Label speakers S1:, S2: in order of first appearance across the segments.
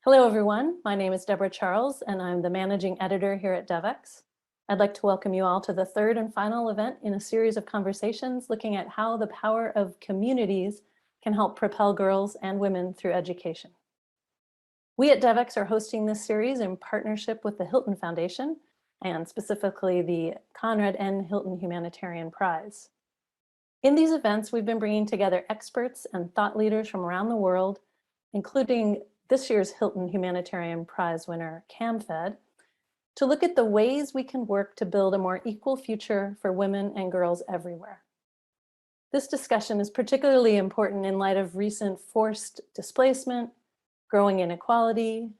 S1: Hello, everyone. My name is Deborah Charles, and I'm the managing editor here at Devex. I'd like to welcome you all to the third and final event in a series of conversations looking at how the power of communities can help propel girls and women through education. We at Devex are hosting this series in partnership with the Hilton Foundation, and specifically the Conrad N. Hilton Humanitarian Prize. In these events, we've been bringing together experts and thought leaders from around the world, including this year's Hilton Humanitarian Prize winner, CAMFED, to look at the ways we can work to build a more equal future for women and girls everywhere. This discussion is particularly important in light of recent forced displacement, growing inequality,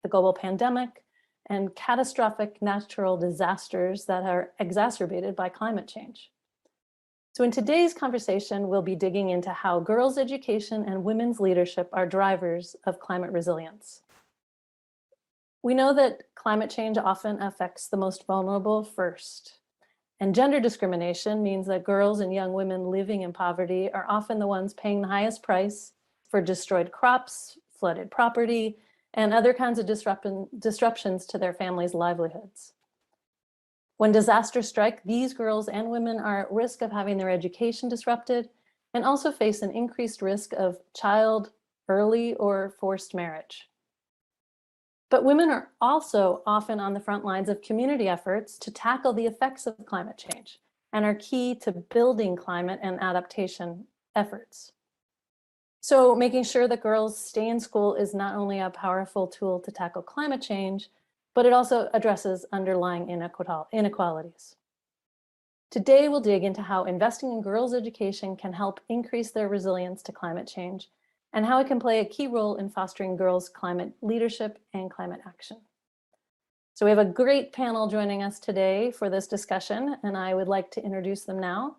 S1: the global pandemic, and catastrophic natural disasters that are exacerbated by climate change. So in today's conversation, we'll be digging into how girls' education and women's leadership are drivers of climate resilience. We know that climate change often affects the most vulnerable first, and gender discrimination means that girls and young women living in poverty are often the ones paying the highest price for destroyed crops, flooded property, and other kinds of disruptions to their families' livelihoods. When disasters strike, these girls and women are at risk of having their education disrupted and also face an increased risk of child, early, or forced marriage. But women are also often on the front lines of community efforts to tackle the effects of climate change and are key to building climate and adaptation efforts. So making sure that girls stay in school is not only a powerful tool to tackle climate change, but it also addresses underlying inequalities. Today, we'll dig into how investing in girls' education can help increase their resilience to climate change and how it can play a key role in fostering girls' climate leadership and climate action. So we have a great panel joining us today for this discussion, and I would like to introduce them now.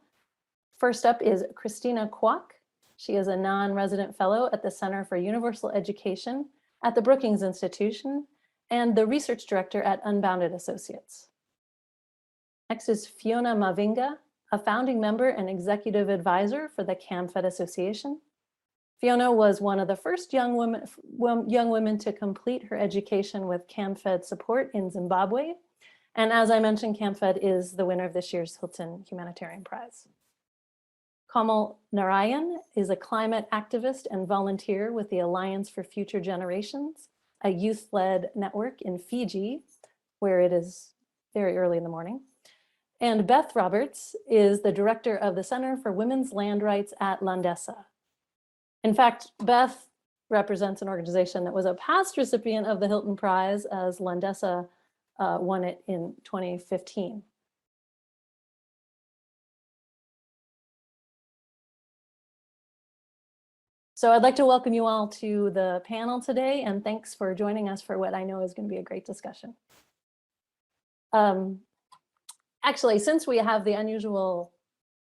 S1: First up is Christina Kwak. She is a non-resident fellow at the Center for Universal Education at the Brookings Institution and the research director at Unbounded Associates. Next is Fiona Mavinga, a founding member and executive advisor for the CAMFED Association. Fiona was one of the first young women to complete her education with CAMFED support in Zimbabwe. And as I mentioned, CAMFED is the winner of this year's Hilton Humanitarian Prize. Kamal Narayan is a climate activist and volunteer with the Alliance for Future Generations, a youth-led network in Fiji, where it is very early in the morning. And Beth Roberts is the director of the Center for Women's Land Rights at Landesa. In fact, Beth represents an organization that was a past recipient of the Hilton Prize, as Landesa won it in 2015. So I'd like to welcome you all to the panel today, and thanks for joining us for what I know is going to be a great discussion. Actually, since we have the unusual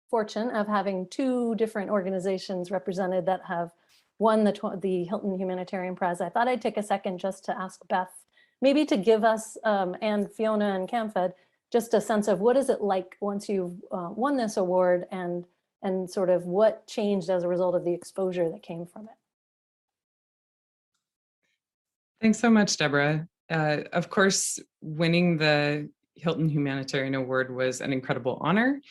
S1: fortune of having two different organizations represented that have won the Hilton Humanitarian Prize, I thought I'd take a second just to ask Beth, maybe to give us, and Fiona and CAMFED, just a sense of what is it like once you've won this award and sort of what changed as a result of the exposure that came from it.
S2: Thanks so much, Deborah. Of course, winning the Hilton Humanitarian Award was an incredible honor.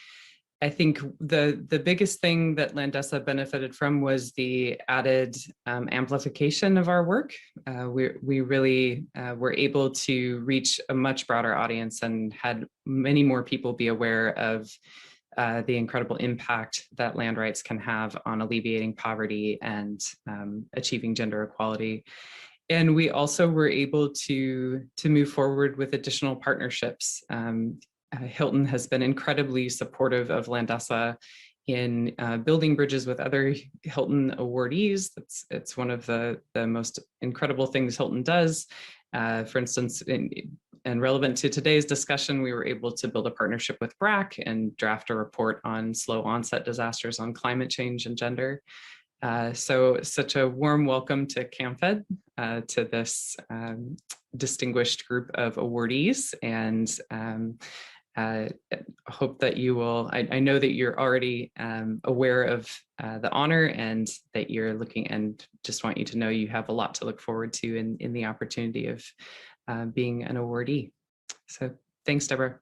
S2: I think the biggest thing that Landesa benefited from was the added amplification of our work. We really were able to reach a much broader audience and had many more people be aware of the incredible impact that land rights can have on alleviating poverty and achieving gender equality. And we also were able to move forward with additional partnerships. Hilton has been incredibly supportive of Landesa in building bridges with other Hilton awardees. It's one of the most incredible things Hilton does. For instance, and relevant to today's discussion, we were able to build a partnership with BRAC and draft a report on slow onset disasters on climate change and gender. So such a warm welcome to CAMFED, to this distinguished group of awardees. And hope that you will, I know that you're already aware of the honor and that you're looking, and just want you to know you have a lot to look forward to in the opportunity of being an awardee. So thanks, Deborah.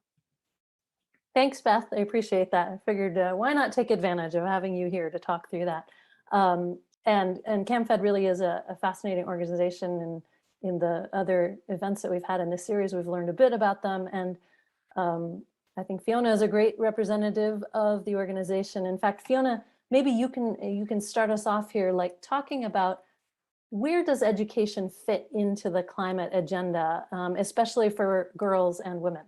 S1: Thanks, Beth. I appreciate that. I figured why not take advantage of having you here to talk through that. And CAMFED really is a fascinating organization, and in the other events that we've had in this series, we've learned a bit about them. And I think Fiona is a great representative of the organization. In fact, Fiona, maybe you can start us off here, like talking about where does education fit into the climate agenda, especially for girls and women?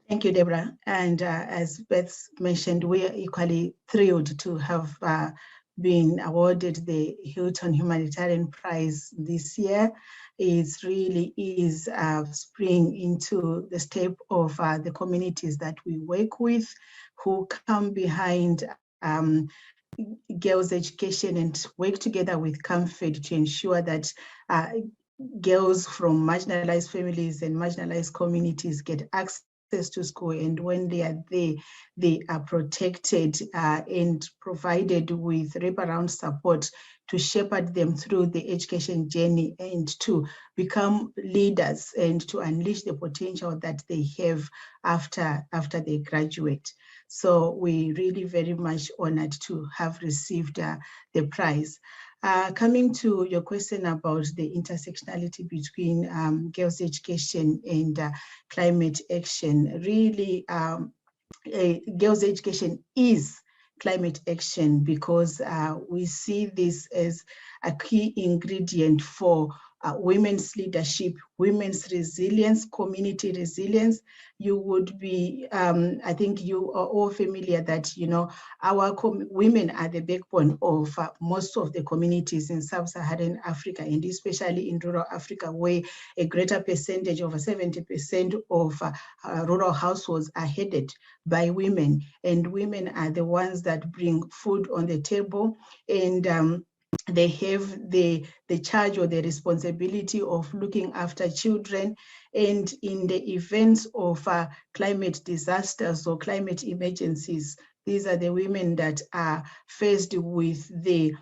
S3: Thank you, Deborah. And as Beth mentioned, we are equally thrilled to have been awarded the Hilton Humanitarian Prize this year. It really is spring into the step of the communities that we work with, who come behind girls' education and work together with CAMFED to ensure that girls from marginalized families and marginalized communities get access to school, and when they are there, they are protected and provided with wraparound support to shepherd them through the education journey and to become leaders and to unleash the potential that they have after they graduate. So we really very much honored to have received the prize. Coming to your question about the intersectionality between girls' education and climate action, really girls' education is climate action because we see this as a key ingredient for women's leadership, women's resilience, community resilience. You would be, I think you are all familiar that, you know, our women are the backbone of most of the communities in sub-Saharan Africa, and especially in rural Africa, where a greater percentage, over 70% of rural households are headed by women, and women are the ones that bring food on the table, and they have the charge or the responsibility of looking after children. And in the events of climate disasters or climate emergencies, these are the women that are faced with the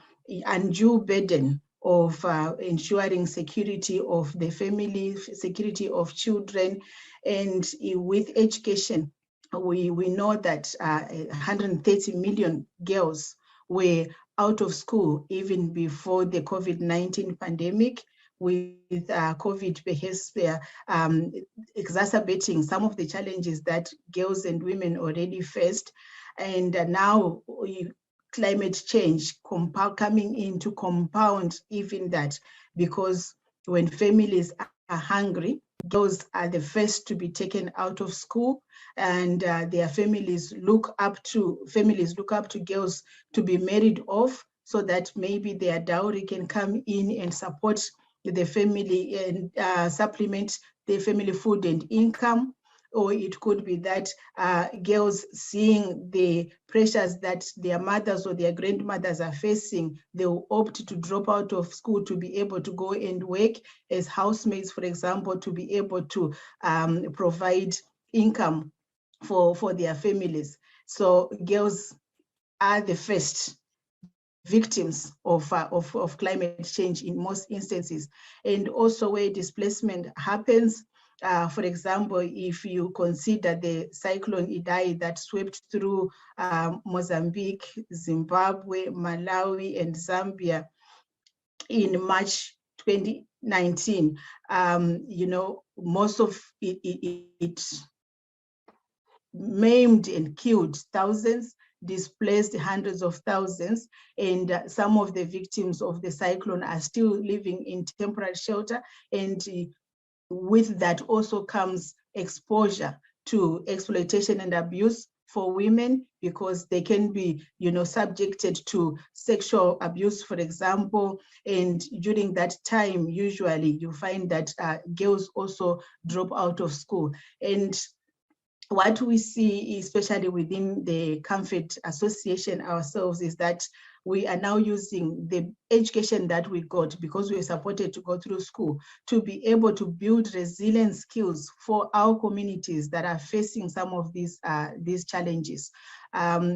S3: undue burden of ensuring security of the family, security of children. And with education, we know that 130 million girls were out of school even before the COVID-19 pandemic, with COVID perhaps exacerbating some of the challenges that girls and women already faced. And now climate change coming in to compound even that, because when families are hungry, girls are the first to be taken out of school, and their families look up to girls to be married off, so that maybe their dowry can come in and support the family and supplement the family food and income. Or it could be that girls, seeing the pressures that their mothers or their grandmothers are facing, they will opt to drop out of school to be able to go and work as housemaids, for example, to be able to provide income for their families. So girls are the first victims of climate change in most instances. And also where displacement happens, for example, if you consider the cyclone Idai that swept through Mozambique, Zimbabwe, Malawi, and Zambia in March 2019, you know, most of it maimed and killed thousands, displaced hundreds of thousands, and some of the victims of the cyclone are still living in temporary shelter. And with that also comes exposure to exploitation and abuse for women, because they can be, you know, subjected to sexual abuse, for example. And during that time, usually you find that girls also drop out of school. And what we see, especially within the CAMFED Association ourselves, is that we are now using the education that we got, because we were supported to go through school, to be able to build resilient skills for our communities that are facing some of these challenges.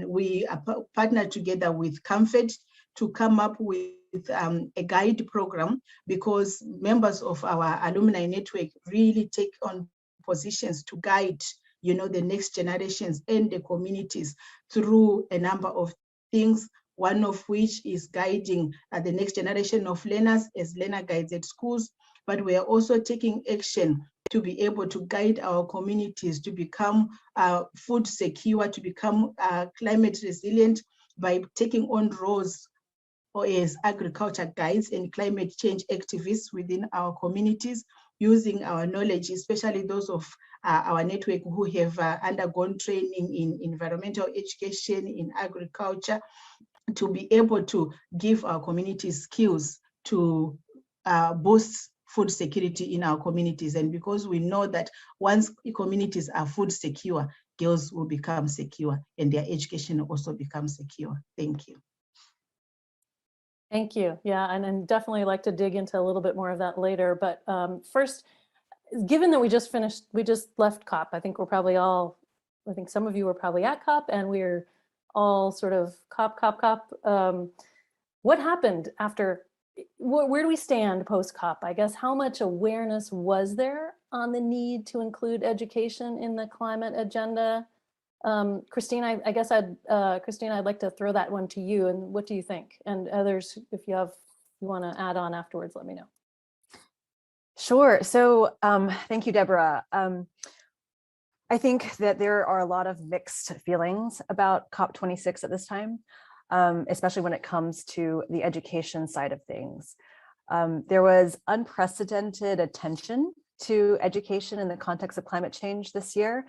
S3: We are partnered together with CAMFED to come up with a guide program, because members of our alumni network really take on positions to guide, you know, the next generations and the communities through a number of things, one of which is guiding the next generation of learners as learner guides at schools. But we are also taking action to be able to guide our communities to become food secure, to become climate resilient, by taking on roles or as agriculture guides and climate change activists within our communities, using our knowledge, especially those of our network who have undergone training in environmental education, in agriculture, to be able to give our communities skills to boost food security in our communities. And because we know that once communities are food secure, girls will become secure and their education will also become secure. Thank you.
S1: Thank you. Yeah, and definitely like to dig into a little bit more of that later. But first, given that we just left COP, I think some of you were probably at COP, and we're all sort of COP. What happened after, where do we stand post-COP? I guess, how much awareness was there on the need to include education in the climate agenda? Christina, I guess Christina, I'd like to throw that one to you. And what do you think? And others, if you want to add on afterwards, let me know.
S4: Sure. So thank you, Deborah. I think that there are a lot of mixed feelings about COP26 at this time, especially when it comes to the education side of things. There was unprecedented attention to education in the context of climate change this year.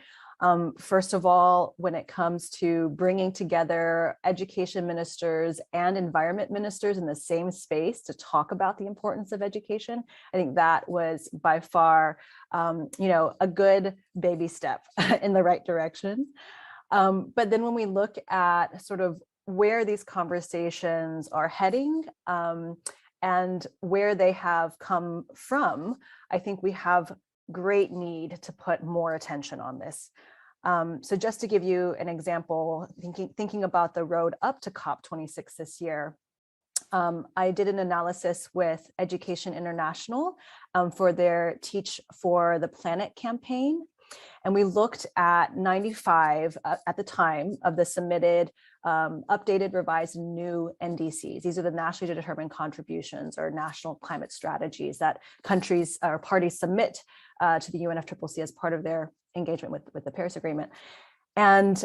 S4: First of all, when it comes to bringing together education ministers and environment ministers in the same space to talk about the importance of education, I think that was by far, a good baby step in the right direction. But then when we look at sort of where these conversations are heading and where they have come from, I think we have great need to put more attention on this. So just to give you an example, thinking about the road up to COP26 this year, I did an analysis with Education International for their Teach for the Planet campaign. And we looked at 95 at the time of the submitted, updated, revised, new NDCs. These are the nationally determined contributions or national climate strategies that countries or parties submit to the UNFCCC as part of their engagement with the Paris Agreement. And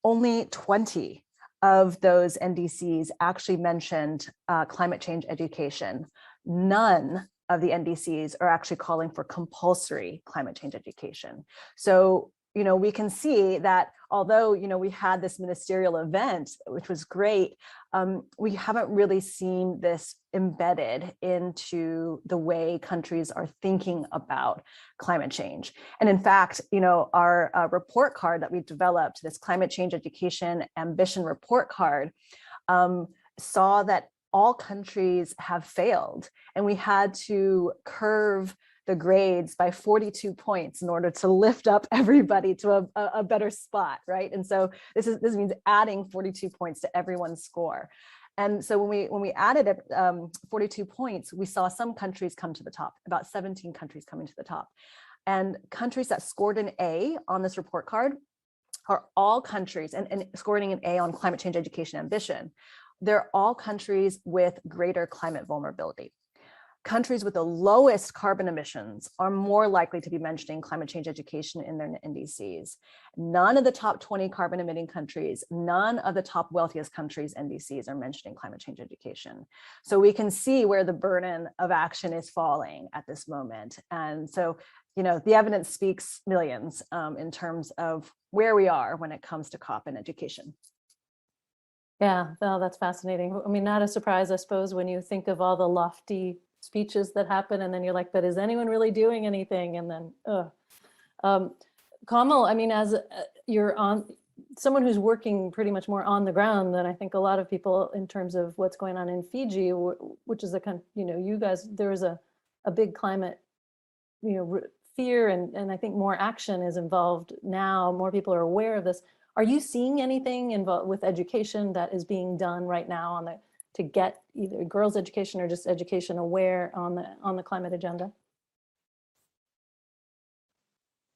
S4: only 20 of those NDCs actually mentioned climate change education. None of the NDCs are actually calling for compulsory climate change education. So, we can see that although, we had this ministerial event, which was great, we haven't really seen this embedded into the way countries are thinking about climate change. And in fact, our report card that we developed, this climate change education ambition report card, saw that all countries have failed, and we had to curve the grades by 42 points in order to lift up everybody to a better spot, right? And so this means adding 42 points to everyone's score. And so when we added 42 points, we saw some countries come to the top, about 17 countries coming to the top. And countries that scored an A on this report card are all countries, and scoring an A on climate change education ambition, they're all countries with greater climate vulnerability. Countries with the lowest carbon emissions are more likely to be mentioning climate change education in their NDCs. None of the top 20 carbon emitting countries, none of the top wealthiest countries' NDCs are mentioning climate change education. So we can see where the burden of action is falling at this moment. And so, the evidence speaks millions in terms of where we are when it comes to COP and education.
S1: Yeah, well, that's fascinating. I mean, not a surprise, I suppose, when you think of all the lofty speeches that happen, and then you're like, but is anyone really doing anything? And then, Kamal, I mean, as you're on, someone who's working pretty much more on the ground than I think a lot of people in terms of what's going on in Fiji, which is a kind of, you guys, there is a big climate, fear, and I think more action is involved now. More people are aware of this. Are you seeing anything involved with education that is being done right now to get either girls' education or just education aware on the climate agenda?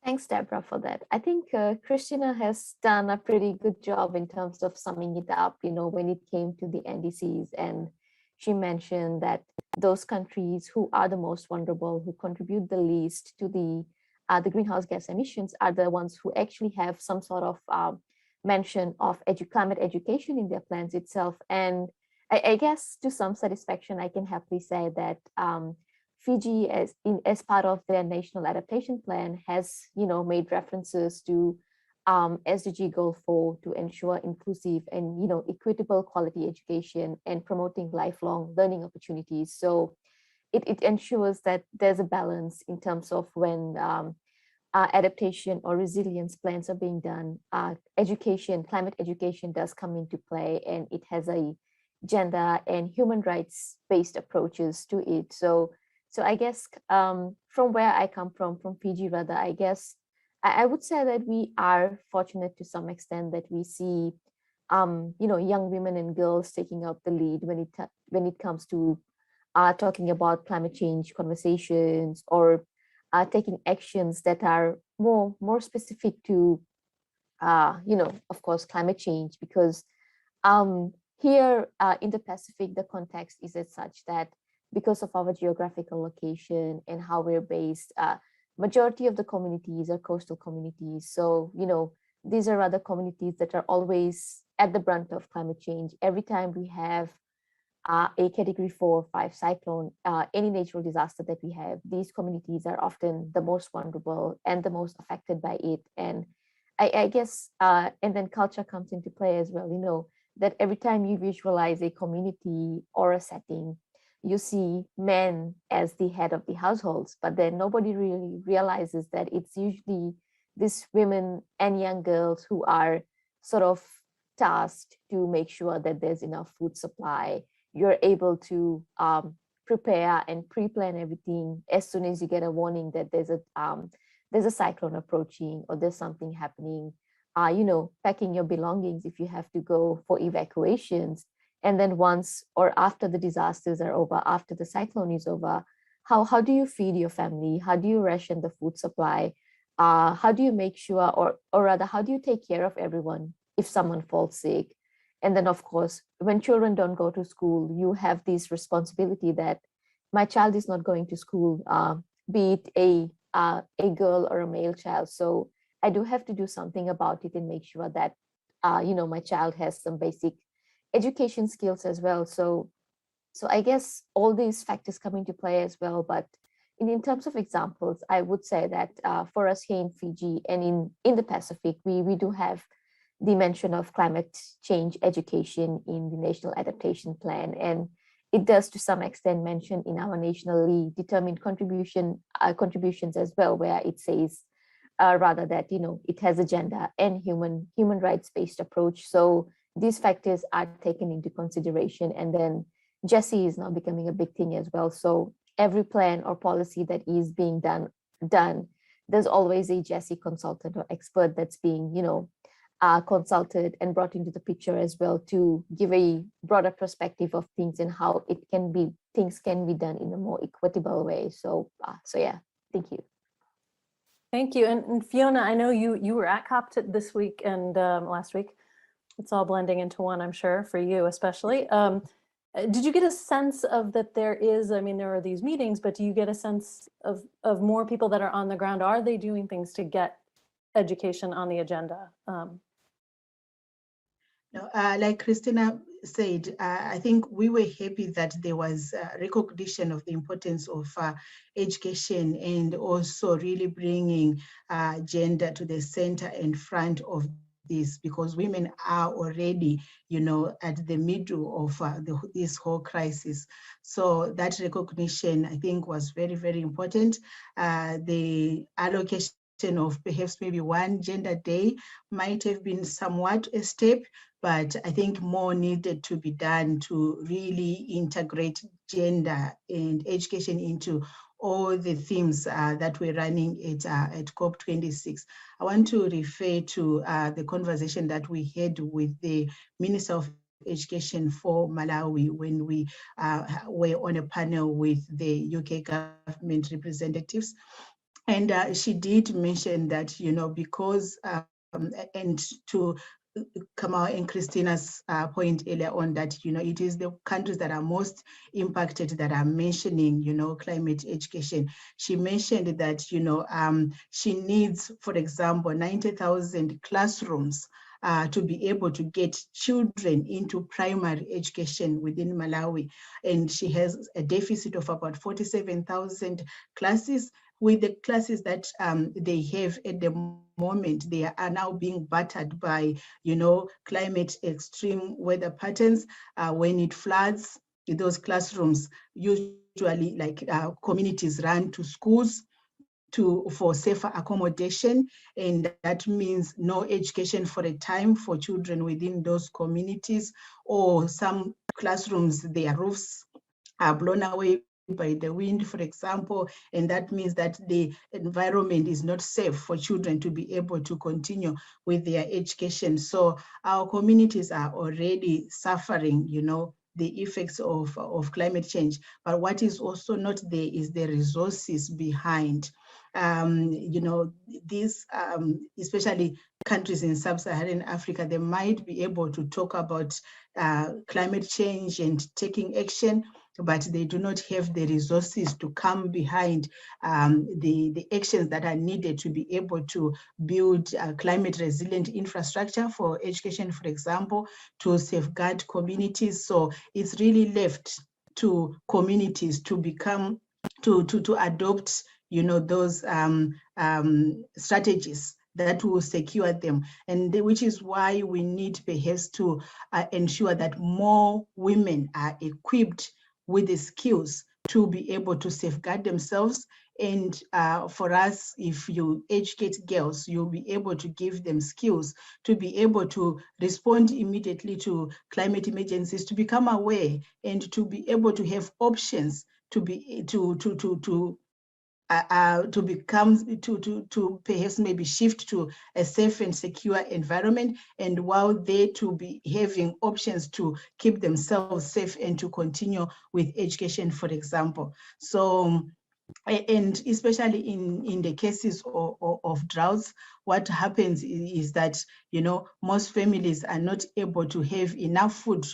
S5: Thanks, Deborah, for that. I think Christina has done a pretty good job in terms of summing it up, when it came to the NDCs. And she mentioned that those countries who are the most vulnerable, who contribute the least to the greenhouse gas emissions, are the ones who actually have some sort of mention of climate education in their plans itself. And I guess to some satisfaction, I can happily say that Fiji, as part of their national adaptation plan, has made references to SDG Goal 4 to ensure inclusive and equitable quality education and promoting lifelong learning opportunities. So it ensures that there's a balance in terms of when adaptation or resilience plans are being done. Climate education does come into play, and it has a gender and human rights based approaches to it. So I guess from where I come from Fiji rather, I guess I would say that we are fortunate to some extent that we see, young women and girls taking up the lead when it comes to talking about climate change conversations, or taking actions that are more specific to, of course, climate change. Because here in the Pacific, the context is as such that because of our geographical location and how we're based, majority of the communities are coastal communities. So, these are other communities that are always at the brunt of climate change. Every time we have a category 4 or 5 cyclone, any natural disaster that we have, these communities are often the most vulnerable and the most affected by it. And I guess, and then culture comes into play as well, that every time you visualize a community or a setting, you see men as the head of the households, but then nobody really realizes that it's usually these women and young girls who are sort of tasked to make sure that there's enough food supply. You're able to prepare and pre-plan everything as soon as you get a warning that there's a cyclone approaching or there's something happening. Packing your belongings if you have to go for evacuations. And then once or after the disasters are over, after the cyclone is over, how do you feed your family? How do you ration the food supply? How do you make sure, or rather, how do you take care of everyone if someone falls sick? And then, of course, when children don't go to school, you have this responsibility that my child is not going to school, be it a girl or a male child. So I do have to do something about it and make sure that, my child has some basic education skills as well. So I guess all these factors come into play as well. But in terms of examples, I would say that for us here in Fiji and in the Pacific, we do have the mention of climate change education in the National Adaptation Plan. And it does to some extent mention in our nationally determined contributions as well, where it says rather that, it has a gender and human rights based approach. So these factors are taken into consideration. And then Jessie is now becoming a big thing as well. So every plan or policy that is being done, there's always a Jessie consultant or expert that's being, consulted and brought into the picture as well to give a broader perspective of things and how things can be done in a more equitable way. So yeah, thank you.
S1: Thank you. And Fiona, I know you were at COP this week and last week. It's all blending into one, I'm sure, for you especially. Did you get a sense of that there are these meetings, but do you get a sense of more people that are on the ground? Are they doing things to get education on the agenda?
S3: Like Christina said, I think we were happy that there was recognition of the importance of education and also really bringing gender to the center and front of this, because women are already, at the middle of this whole crisis. So that recognition, I think, was very, very important. The allocation of perhaps maybe one gender day might have been somewhat a step, but I think more needed to be done to really integrate gender and education into all the themes that we're running at COP26. I want to refer to the conversation that we had with the Minister of Education for Malawi when we were on a panel with the UK government representatives. And she did mention that, you know, because, and to Kamal and Christina's point earlier on, that, you know, it is the countries that are most impacted that are mentioning, you know, climate education. She mentioned that, you know, she needs, for example, 90,000 classrooms to be able to get children into primary education within Malawi. And she has a deficit of about 47,000 classes. With the classes that they have at the moment, they are now being battered by, you know, climate extreme weather patterns. When it floods, those classrooms usually, like communities run to schools for safer accommodation, and that means no education for a time for children within those communities, or some classrooms, their roofs are blown away by the wind, for example, and that means that the environment is not safe for children to be able to continue with their education. So our communities are already suffering, you know, the effects of climate change. But what is also not there is the resources behind. You know, these, especially countries in sub-Saharan Africa, they might be able to talk about climate change and taking action, but they do not have the resources to come behind the actions that are needed to be able to build climate resilient infrastructure for education, for example, to safeguard communities. So it's really left to communities to become, to adopt, you know, those strategies that will secure them, and which is why we need perhaps to ensure that more women are equipped with the skills to be able to safeguard themselves. And for us, if you educate girls, you'll be able to give them skills to be able to respond immediately to climate emergencies, to become aware, and to be able to have options to be to perhaps maybe shift to a safe and secure environment, and while they to be having options to keep themselves safe and to continue with education, for example. So, and especially in the cases of droughts, what happens is that, you know, most families are not able to have enough food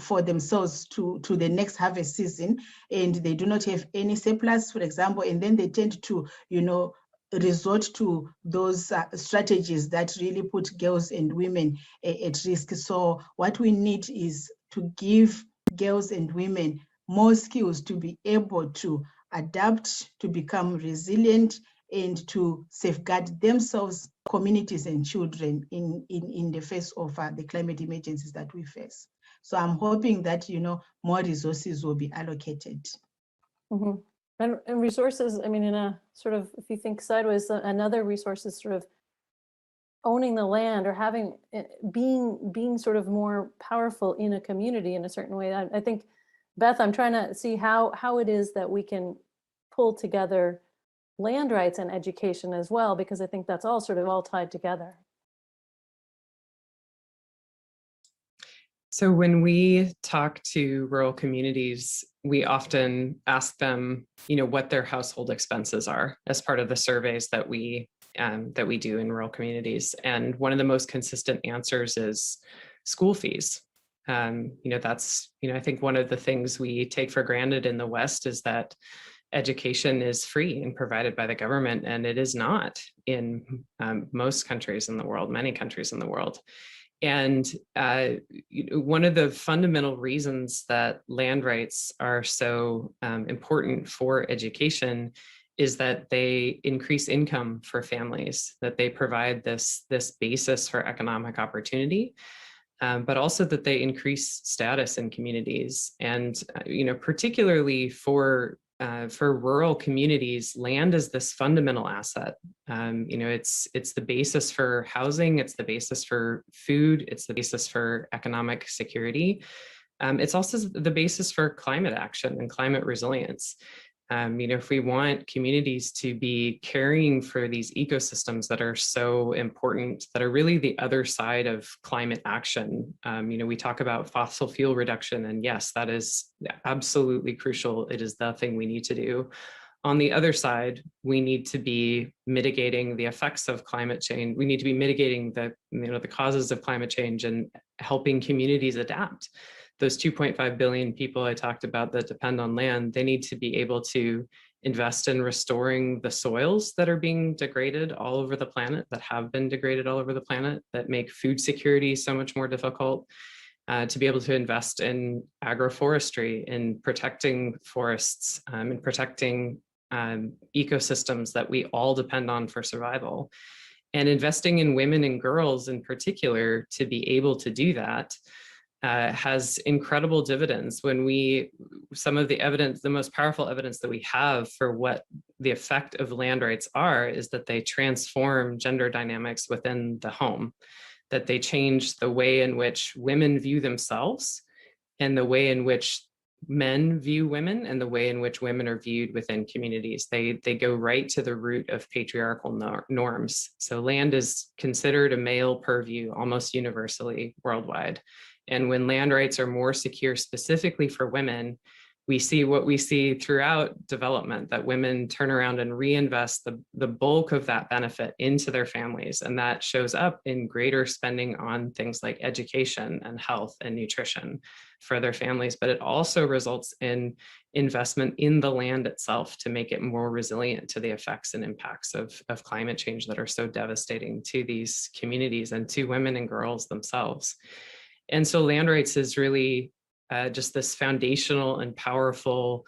S3: for themselves to the next harvest season, and they do not have any surplus, for example, and then they tend to, you know, resort to those strategies that really put girls and women at risk. So what we need is to give girls and women more skills to be able to adapt, to become resilient, and to safeguard themselves, communities, and children in the face of the climate emergencies that we face. So I'm hoping that, you know, more resources will be allocated.
S1: Mm-hmm. And resources, I mean, in a sort of, if you think sideways, another resource is sort of owning the land, or having, being sort of more powerful in a community in a certain way. I think, Beth, I'm trying to see how it is that we can pull together land rights and education as well, because I think that's all sort of all tied together.
S2: So when we talk to rural communities, we often ask them, you know, what their household expenses are as part of the surveys that we do in rural communities. And one of the most consistent answers is school fees. You know, that's, you know, I think one of the things we take for granted in the West is that education is free and provided by the government, and it is not in most countries in the world, many countries in the world. And one of the fundamental reasons that land rights are so important for education is that they increase income for families, that they provide this basis for economic opportunity, but also that they increase status in communities. And you know, particularly for for rural communities, land is this fundamental asset. It's the basis for housing, it's the basis for food, it's the basis for economic security. It's also the basis for climate action and climate resilience. If we want communities to be caring for these ecosystems that are so important, that are really the other side of climate action. We talk about fossil fuel reduction, and yes, that is absolutely crucial. It is the thing we need to do. On the other side, we need to be mitigating the effects of climate change. We need to be mitigating the causes of climate change and helping communities adapt. Those 2.5 billion people I talked about that depend on land, they need to be able to invest in restoring the soils that are being degraded all over the planet, that have been degraded all over the planet, that make food security so much more difficult, to be able to invest in agroforestry, in protecting forests, and protecting ecosystems that we all depend on for survival. And investing in women and girls in particular to be able to do that has incredible dividends. Some of the evidence, the most powerful evidence that we have for what the effect of land rights are, is that they transform gender dynamics within the home, that they change the way in which women view themselves and the way in which men view women and the way in which women are viewed within communities. They go right to the root of patriarchal norms. So land is considered a male purview almost universally worldwide. And when land rights are more secure specifically for women, we see what we see throughout development, that women turn around and reinvest the bulk of that benefit into their families. And that shows up in greater spending on things like education and health and nutrition for their families. But it also results in investment in the land itself to make it more resilient to the effects and impacts of climate change that are so devastating to these communities and to women and girls themselves. And so land rights is really just this foundational and powerful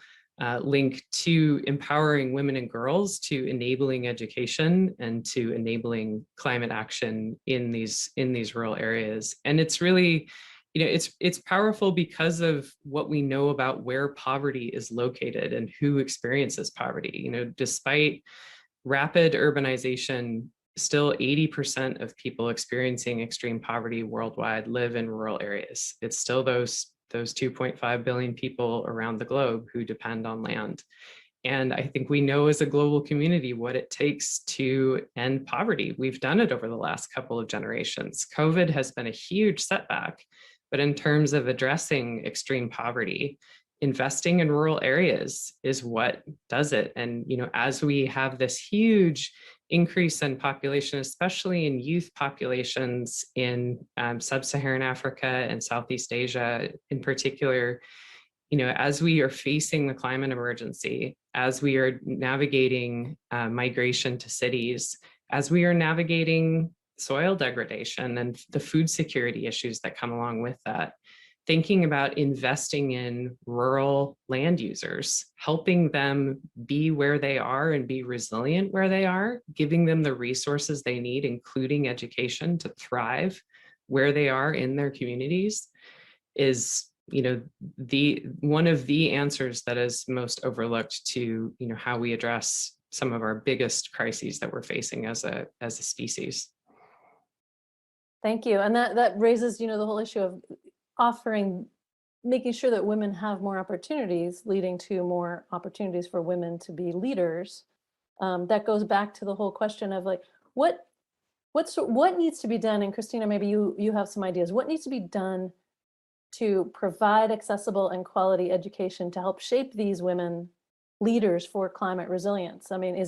S2: link to empowering women and girls, to enabling education and to enabling climate action in these rural areas. And it's really, it's powerful because of what we know about where poverty is located and who experiences poverty. Despite rapid urbanization, still 80% of people experiencing extreme poverty worldwide live in rural areas. It's still those 2.5 billion people around the globe who depend on land. And I think we know as a global community what it takes to end poverty. We've done it over the last couple of generations. COVID has been a huge setback, but in terms of addressing extreme poverty, investing in rural areas is what does it. And as we have this huge increase in population, especially in youth populations in sub-Saharan Africa and Southeast Asia in particular, as we are facing the climate emergency, as we are navigating migration to cities, as we are navigating soil degradation and the food security issues that come along with that, thinking about investing in rural land users, helping them be where they are and be resilient where they are, giving them the resources they need, including education, to thrive where they are in their communities, is one of the answers that is most overlooked to how we address some of our biggest crises that we're facing as a species.
S1: Thank you. And that raises the whole issue of making sure that women have more opportunities, leading to more opportunities for women to be leaders. That goes back to the whole question of what needs to be done. And Christina, maybe you have some ideas. What needs to be done to provide accessible and quality education to help shape these women leaders for climate resilience? I mean,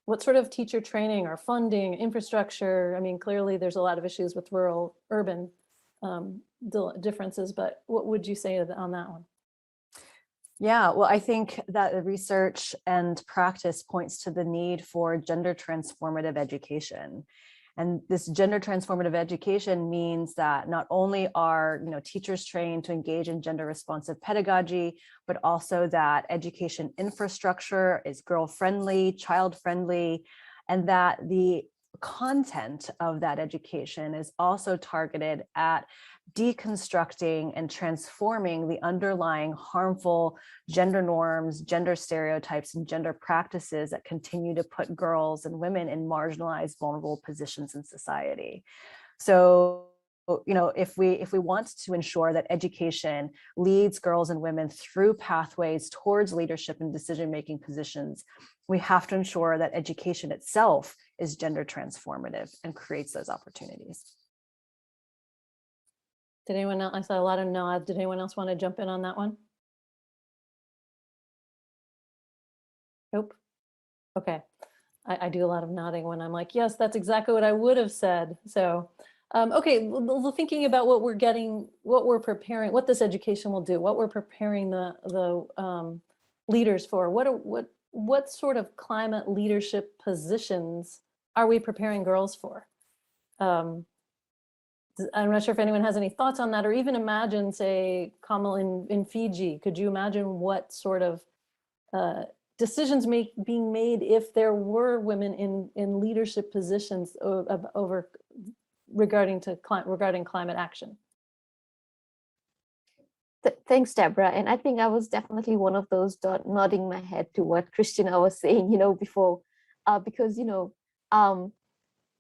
S1: what sort of teacher training or funding, infrastructure? I mean, clearly there's a lot of issues with rural, urban differences, but what would you say on that one?
S4: Yeah, well, I think that the research and practice points to the need for gender transformative education. And this gender transformative education means that not only are teachers trained to engage in gender responsive pedagogy, but also that education infrastructure is girl friendly, child friendly, and that the content of that education is also targeted at deconstructing and transforming the underlying harmful gender norms, gender stereotypes, and gender practices that continue to put girls and women in marginalized, vulnerable positions in society. So, you know, if we want to ensure that education leads girls and women through pathways towards leadership and decision-making positions, we have to ensure that education itself is gender transformative and creates those opportunities.
S1: Did anyone else? I saw a lot of nods. Did anyone else want to jump in on that one? Nope. Okay. I do a lot of nodding when I'm like, yes, that's exactly what I would have said. So, okay, thinking about what we're getting, what we're preparing, what this education will do, what we're preparing the leaders for, what sort of climate leadership positions are we preparing girls for? I'm not sure if anyone has any thoughts on that, or even imagine, say, Kamal in Fiji. Could you imagine what sort of decisions being made if there were women in leadership positions regarding climate action?
S5: Thanks, Deborah. And I think I was definitely one of those nodding my head to what Christina was saying, before, because,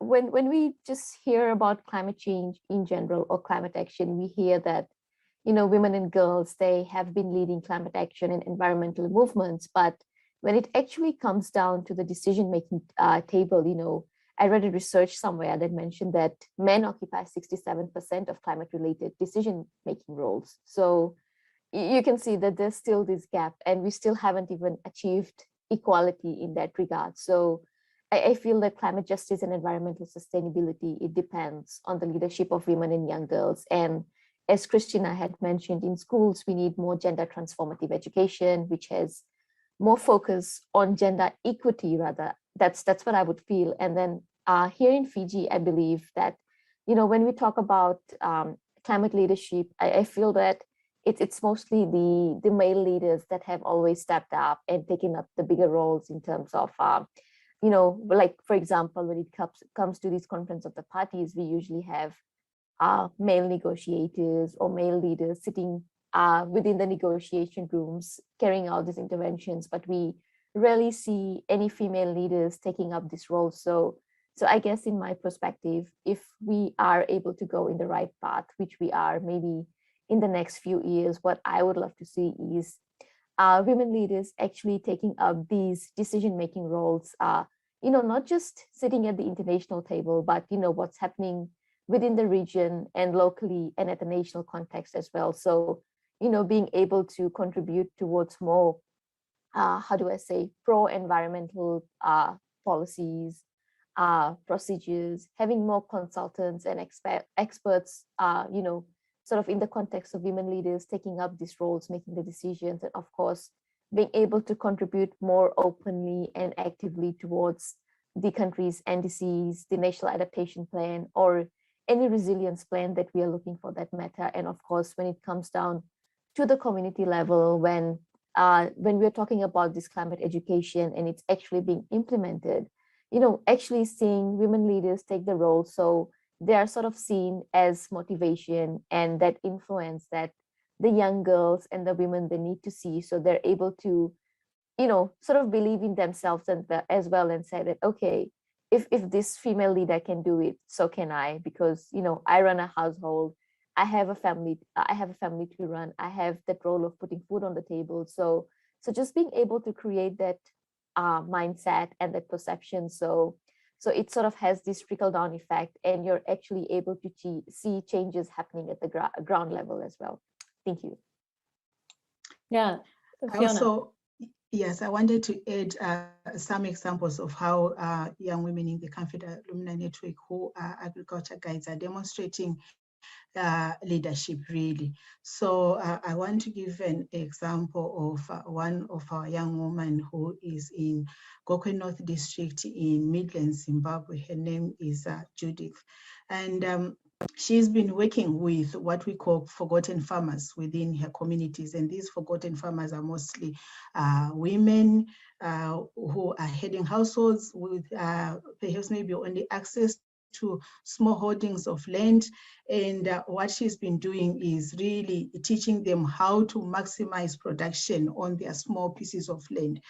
S5: when we just hear about climate change in general or climate action, we hear that, women and girls, they have been leading climate action and environmental movements. But when it actually comes down to the decision-making table, I read a research somewhere that mentioned that men occupy 67% of climate-related decision-making roles. So you can see that there's still this gap, and we still haven't even achieved equality in that regard. So I feel that climate justice and environmental sustainability, it depends on the leadership of women and young girls. And as Christina had mentioned, in schools, we need more gender transformative education, which has more focus on gender equity, rather. That's what I would feel. And then here in Fiji, I believe that, when we talk about climate leadership, I feel that it's mostly the male leaders that have always stepped up and taken up the bigger roles in terms of, like, for example, when it comes to this conference of the parties, we usually have male negotiators or male leaders sitting within the negotiation rooms, carrying out these interventions, but we rarely see any female leaders taking up this role. So I guess in my perspective, if we are able to go in the right path, which we are maybe in the next few years, what I would love to see is women leaders actually taking up these decision-making roles, not just sitting at the international table, but, what's happening within the region and locally and at the national context as well. So, being able to contribute towards more, how do I say, pro-environmental policies, procedures, having more consultants and experts, sort of in the context of women leaders taking up these roles, making the decisions, and of course, being able to contribute more openly and actively towards the country's NDCs, the National Adaptation Plan, or any resilience plan that we are looking for that matter. And of course, when it comes down to the community level, when we're talking about this climate education and it's actually being implemented, actually seeing women leaders take the role. So they are sort of seen as motivation and that influence that the young girls and the women, they need to see. So they're able to, sort of believe in themselves and as well, and say that, okay, if this female leader can do it, so can I, because, I run a household, I have a family to run, I have that role of putting food on the table. So just being able to create that mindset and that perception. So it sort of has this trickle down effect, and you're actually able to see changes happening at the ground level as well. Thank you.
S1: Yeah.
S3: Also, yes, I wanted to add some examples of how young women in the CAMFED Alumni Network who are agriculture guides are demonstrating leadership, really. So I want to give an example of one of our young women who is in Gokwe North District in Midland, Zimbabwe. Her name is Judith. And she's been working with what we call forgotten farmers within her communities. And these forgotten farmers are mostly women, who are heading households with perhaps maybe only access to small holdings of land. And what she's been doing is really teaching them how to maximize production on their small pieces of land,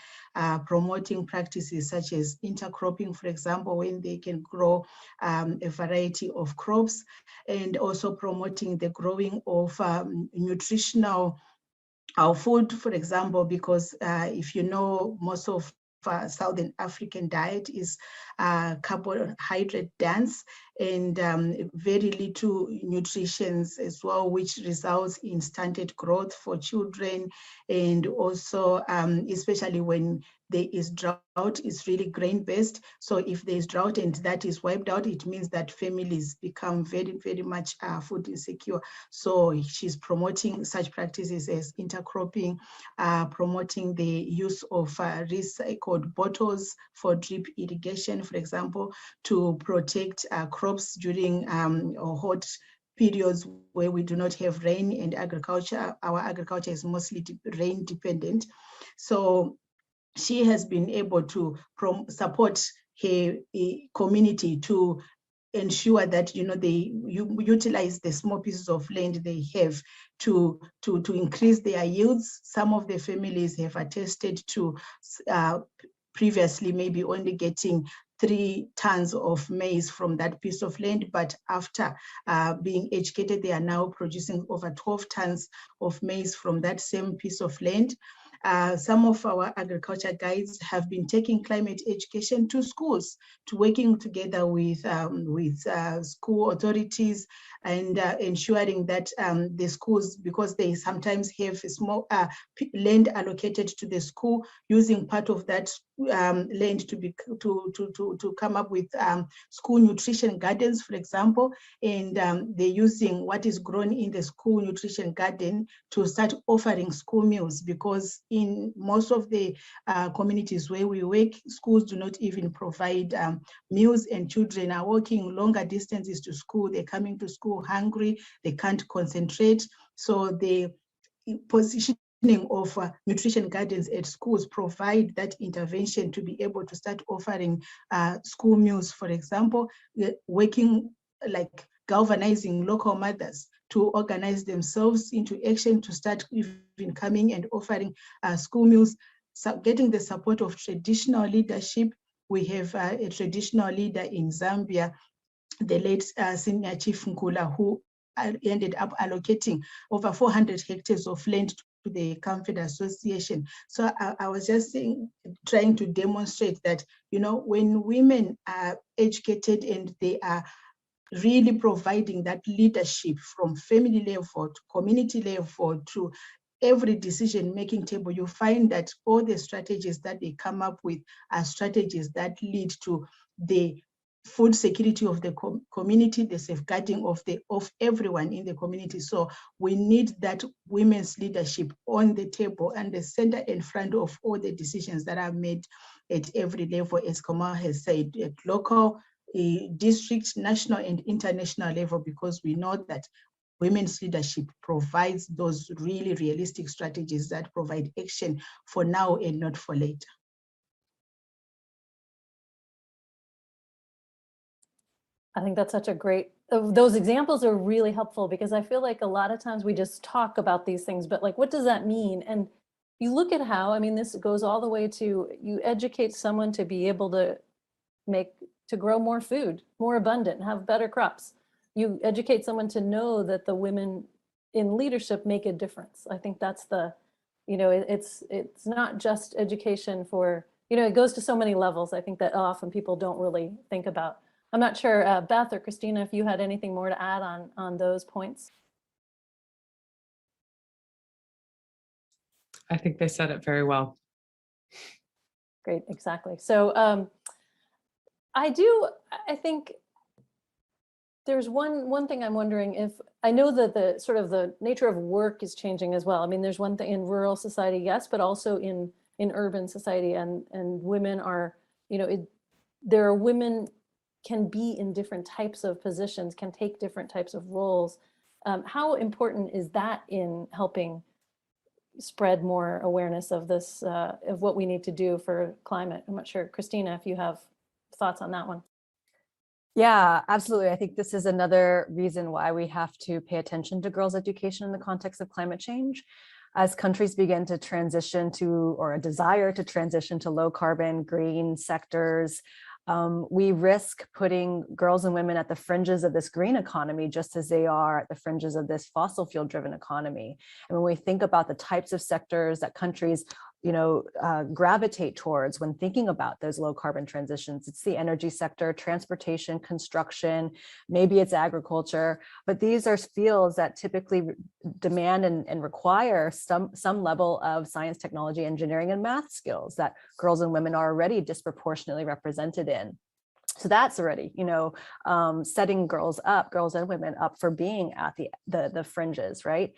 S3: promoting practices such as intercropping, for example, when they can grow a variety of crops, and also promoting the growing of nutritional our food, for example, because if you know, most of Southern African diet is carbohydrate dense and very little nutrition as well, which results in stunted growth for children. And also, especially when there is drought, it's really grain-based. So if there's drought and that is wiped out, it means that families become very, very much food insecure. So she's promoting such practices as intercropping, promoting the use of recycled bottles for drip irrigation, for example, to protect crops during hot periods where we do not have rain, and our agriculture is mostly rain dependent. So she has been able to support her community to ensure that they utilize the small pieces of land they have to increase their yields. Some of the families have attested to previously maybe only getting 3 tons of maize from that piece of land, but after being educated, they are now producing over 12 tons of maize from that same piece of land. Some of our agriculture guides have been taking climate education to schools, to working together with school authorities and ensuring that the schools, because they sometimes have a small land allocated to the school, using part of that land to come up with school nutrition gardens, for example, and they're using what is grown in the school nutrition garden to start offering school meals, because in most of the communities where we work, schools do not even provide meals, and children are walking longer distances to school. They're coming to school hungry, they can't concentrate. So the positioning of nutrition gardens at schools provide that intervention to be able to start offering school meals, for example, working like galvanizing local mothers to organize themselves into action to start even coming and offering school meals, so getting the support of traditional leadership. We have a traditional leader in Zambia, the late Senior Chief Nkula, who ended up allocating over 400 hectares of land to the CAMFED Association. So I was just trying to demonstrate that, when women are educated and they are really providing that leadership from family level to community level to every decision-making table, you find that all the strategies that they come up with are strategies that lead to the food security of the community, the safeguarding of everyone in the community. So we need that women's leadership on the table and the center and front of all the decisions that are made at every level, as Kamal has said, at local, district, national, and international level, because we know that women's leadership provides those really realistic strategies that provide action for now and not for later.
S1: I think that's such a great, those examples are really helpful, because I feel like a lot of times we just talk about these things, but like, what does that mean? And you look at how, this goes all the way to, you educate someone to be able to grow more food, more abundant, have better crops. You educate someone to know that the women in leadership make a difference. I think that's the, it's not just education for, it goes to so many levels. I think that often people don't really think about. I'm not sure, Beth or Christina, if you had anything more to add on those points.
S2: I think they said it very well.
S1: Great, exactly. So I think there's one thing I'm wondering if, I know that the sort of the nature of work is changing as well. There's one thing in rural society, yes, but also in urban society, and women are, there are women can be in different types of positions, can take different types of roles. How important is that in helping spread more awareness of this, of what we need to do for climate. I'm not sure, Christina, if you have thoughts on that one.
S4: Yeah, absolutely. I think this is another reason why we have to pay attention to girls' education in the context of climate change. As countries begin to transition to, or a desire to transition to low carbon, green sectors, we risk putting girls and women at the fringes of this green economy, just as they are at the fringes of this fossil fuel driven economy. And when we think about the types of sectors that countries gravitate towards when thinking about those low carbon transitions, it's the energy sector, transportation, construction, maybe it's agriculture, but these are fields that typically demand and require some level of science, technology, engineering, and math skills that girls and women are already disproportionately represented in. So that's already, setting girls and women up for being at the fringes, right?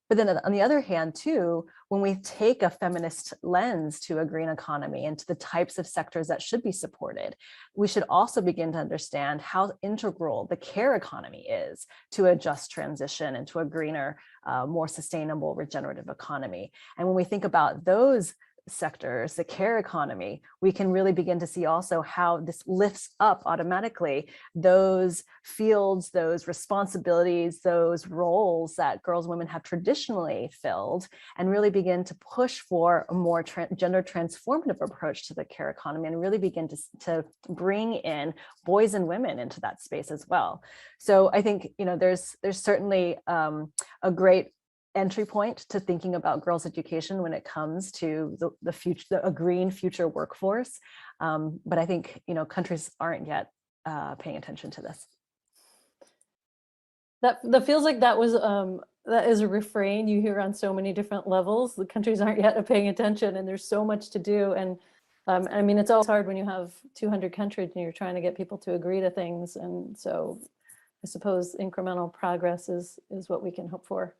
S4: But then on the other hand, too, when we take a feminist lens to a green economy and to the types of sectors that should be supported, we should also begin to understand how integral the care economy is to a just transition into a greener, more sustainable, regenerative economy. And when we think about those sectors, the care economy, we can really begin to see also how this lifts up automatically those fields, those responsibilities, those roles that girls and women have traditionally filled, and really begin to push for a more gender transformative approach to the care economy, and really begin to bring in boys and women into that space as well. So I think, there's certainly a great entry point to thinking about girls' education when it comes to the future, a green future workforce. But I think, countries aren't yet paying attention to this.
S1: That feels like that is a refrain you hear on so many different levels. The countries aren't yet paying attention, and there's so much to do. And I mean, it's always hard when you have 200 countries and you're trying to get people to agree to things. And so I suppose incremental progress is what we can hope for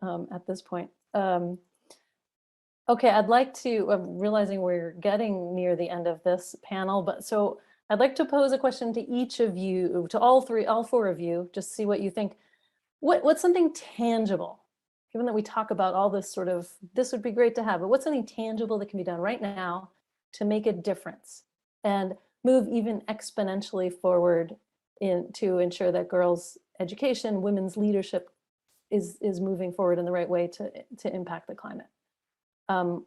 S1: at this point. Okay, I'd like to, I'm realizing we're getting near the end of this panel, but so I'd like to pose a question to each of you, to all four of you, just see what you think. What's something tangible, given that we talk about all this sort of, this would be great to have, but what's something tangible that can be done right now to make a difference and move even exponentially forward to ensure that girls' education, women's leadership is moving forward in the right way to impact the climate? I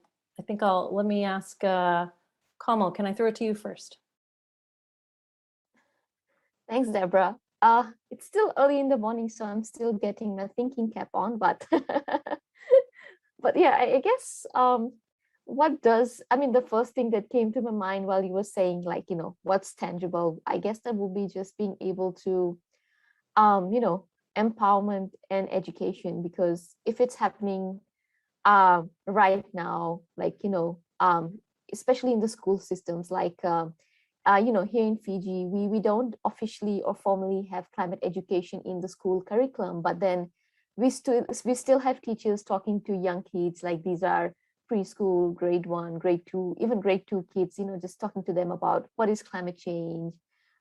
S1: think let me ask Kamal, can I throw it to you first?
S5: Thanks, Deborah. It's still early in the morning, so I'm still getting my thinking cap on, but but yeah, I guess the first thing that came to my mind while you were saying, like, what's tangible, I guess that would be just being able to empowerment and education, because if it's happening right now, like, especially in the school systems, like here in Fiji, we don't officially or formally have climate education in the school curriculum, but then we still have teachers talking to young kids, like these are preschool, grade 1, grade 2, even grade 2 kids, just talking to them about what is climate change,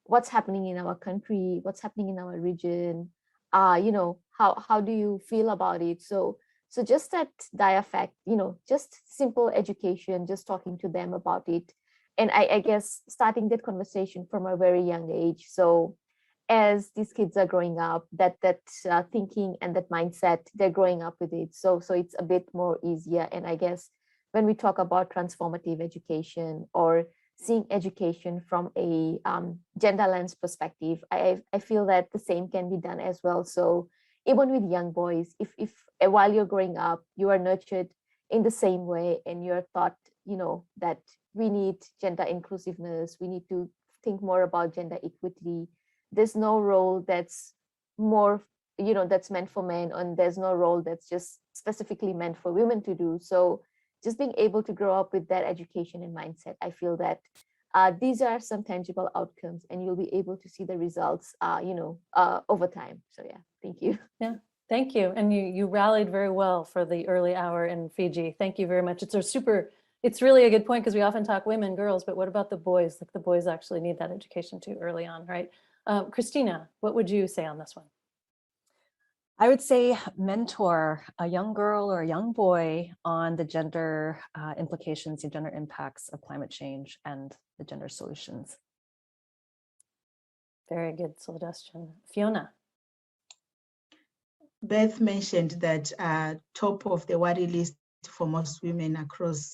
S5: what's happening in our country, what's happening in our region, how do you feel about it? So just that diafact, just simple education, just talking to them about it. And I guess starting that conversation from a very young age. So as these kids are growing up, that thinking and that mindset, they're growing up with it. So it's a bit more easier. And I guess when we talk about transformative education or seeing education from a gender lens perspective, I feel that the same can be done as well. So even with young boys, if while you're growing up, you are nurtured in the same way and you're taught, that we need gender inclusiveness, we need to think more about gender equity. There's no role that's more, that's meant for men, and there's no role that's just specifically meant for women to do. So just being able to grow up with that education and mindset, I feel that these are some tangible outcomes, and you'll be able to see the results, over time. So yeah, thank you.
S1: Yeah, thank you. And you rallied very well for the early hour in Fiji. Thank you very much. It's really a good point, because we often talk women, girls, but what about the boys? Like, the boys actually need that education too early on, right? Christina, what would you say on this one?
S4: I would say mentor a young girl or a young boy on the gender implications, the gender impacts of climate change and the gender solutions.
S1: Very good suggestion. Fiona.
S3: Beth mentioned that top of the worry list for most women across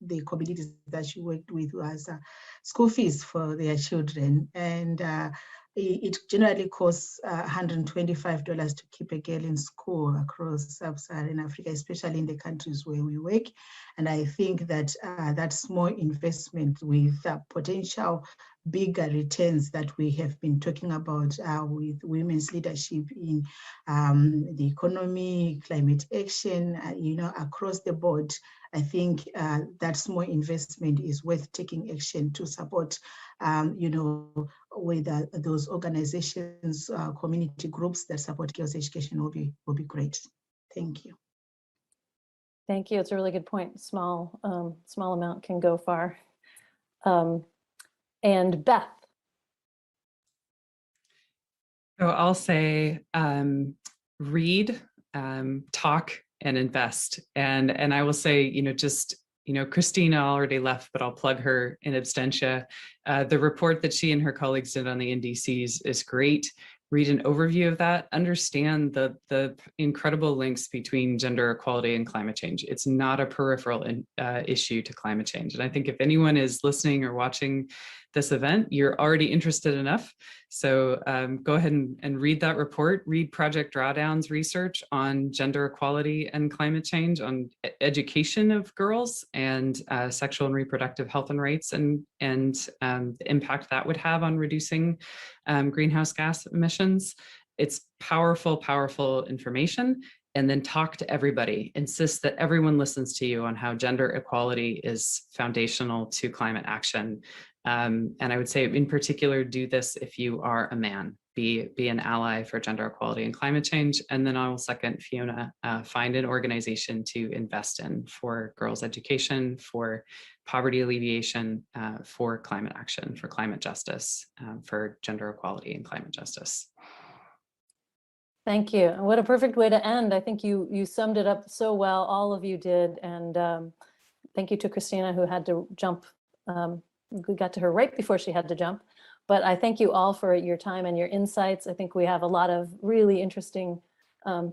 S3: the communities that she worked with was school fees for their children. And it generally costs $125 to keep a girl in school across sub-Saharan Africa, especially in the countries where we work. And I think that that small investment with potential bigger returns that we have been talking about with women's leadership in the economy, climate action, across the board, I think that small investment is worth taking action to support, whether those organizations, community groups that support girls' education will be great. Thank you.
S1: Thank you. It's a really good point. Small amount can go far. And Beth.
S2: So I'll say read, talk, and invest. And I will say, Christina already left, but I'll plug her in absentia. The report that she and her colleagues did on the NDCs is great. Read an overview of that, understand the incredible links between gender equality and climate change. It's not a peripheral issue to climate change. And I think if anyone is listening or watching this event, you're already interested enough. So go ahead and read that report, read Project Drawdown's research on gender equality and climate change, on education of girls and sexual and reproductive health and rights, and the impact that would have on reducing greenhouse gas emissions. It's powerful, powerful information. And then talk to everybody. Insist that everyone listens to you on how gender equality is foundational to climate action. And I would say in particular, do this if you are a man, be an ally for gender equality and climate change. And then I will second Fiona, find an organization to invest in for girls' education, for poverty alleviation, for climate action, for climate justice, for gender equality and climate justice.
S1: Thank you. And what a perfect way to end. I think you summed it up so well. All of you did. And thank you to Christina, who had to jump. We got to her right before she had to jump. But I thank you all for your time and your insights. I think we have a lot of really interesting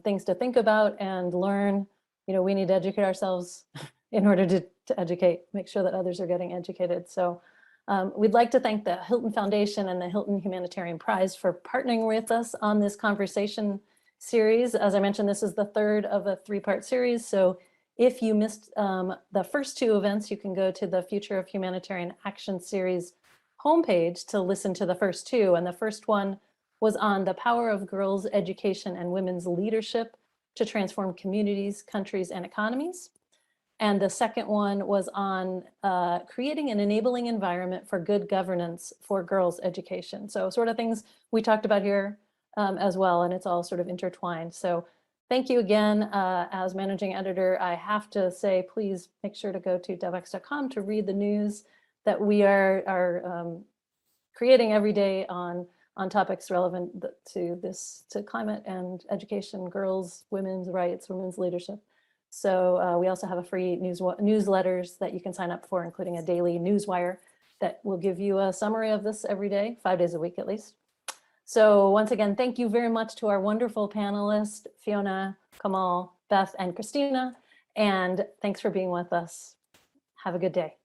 S1: things to think about and learn. We need to educate ourselves in order to educate, make sure that others are getting educated. So we'd like to thank the Hilton Foundation and the Hilton Humanitarian Prize for partnering with us on this conversation series. As I mentioned, this is the third of a three-part series. So if you missed the first two events, you can go to the Future of Humanitarian Action series homepage to listen to the first two. And the first one was on the power of girls' education and women's leadership to transform communities, countries, and economies. And the second one was on creating an enabling environment for good governance for girls' education. So sort of things we talked about here as well, and it's all sort of intertwined. So thank you again. As managing editor, I have to say, please make sure to go to devex.com to read the news that we are creating every day on topics relevant to climate and education, girls, women's rights, women's leadership. So we also have a free newsletters that you can sign up for, including a daily newswire that will give you a summary of this every day, 5 days a week at least. So once again, thank you very much to our wonderful panelists, Fiona, Kamal, Beth, and Christina. And thanks for being with us. Have a good day.